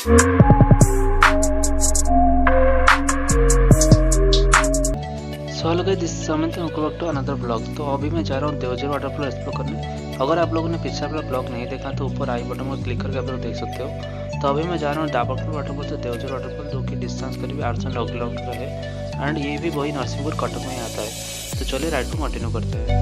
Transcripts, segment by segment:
So hello guys, this is Samant welcome back to another blog. तो अभी मैं जा रहा हूँ देवझर वाटरफॉल एक्सप्लोर करने। अगर आप लोगों ने पिछला वाला ब्लॉग नहीं देखा तो ऊपर आई बटन पर क्लिक करके आप लोग देख सकते हो। तो अभी मैं जा रहा हूँ दाबरखोला वाटरफॉल से देवझर वाटरफॉल, जो कि डिस्टेंस करीब 8 से 9 किलोमीटर है एंड ये भी वही नरसिंहपुर कटक में ही आता है। तो चलिए राइड को कंटिन्यू करते हैं।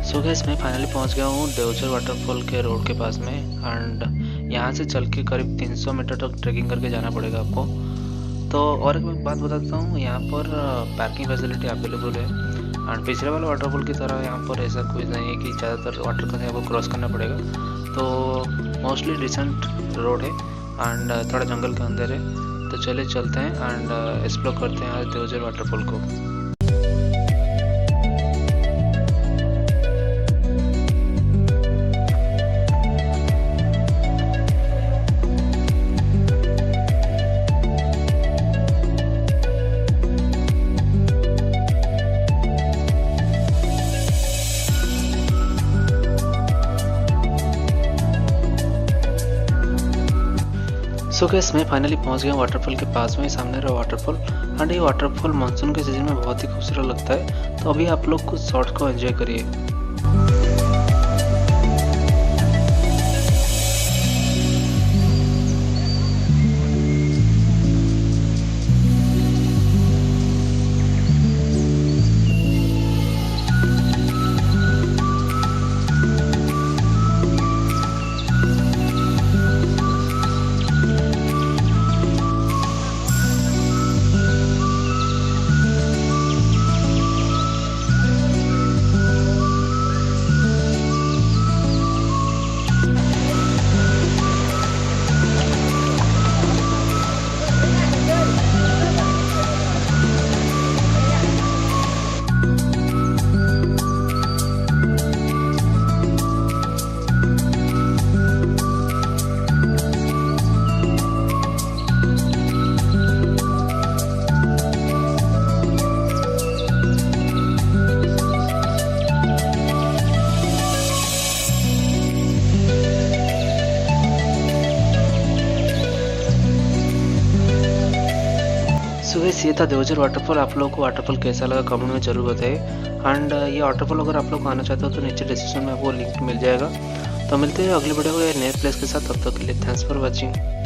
सो गाइस, मैं फाइनली पहुंच गया हूँ देवझर वाटरफॉल के रोड के पास में एंड यहाँ से चल के करीब 300 मीटर तक ट्रैकिंग करके जाना पड़ेगा आपको। तो और एक बात बताता हूँ, यहाँ पर पार्किंग फैसिलिटी अवेलेबल है एंड पिछले वाले वाटरफॉल की तरह यहाँ पर ऐसा कुछ नहीं है कि ज़्यादातर वाटर को आपको क्रॉस करना पड़ेगा। तो मोस्टली डिसेंट रोड है एंड थोड़ा जंगल के अंदर है। तो चलिए चलते हैं एंड एक्सप्लोर करते हैं देवझर वाटरफॉल को। सो गाइस, मैं फाइनली पहुंच गया वाटरफॉल के पास में, सामने रहा वाटरफॉल एंड ये वाटरफॉल मानसून के सीजन में बहुत ही खूबसूरत लगता है। तो अभी आप लोग कुछ शॉट्स को एंजॉय करिए। सो गाइस, ये था देवझर वाटरफॉल। आप लोगों को वाटरफॉल कैसा लगा कमेंट में जरूर बताइए एंड ये वाटरफॉल अगर आप लोग आना चाहते हो तो नीचे डिस्क्रिप्शन में आपको लिंक मिल जाएगा। तो मिलते हैं अगले वीडियो में नए प्लेस के साथ। तब तक के लिए थैंक्स फॉर वॉचिंग।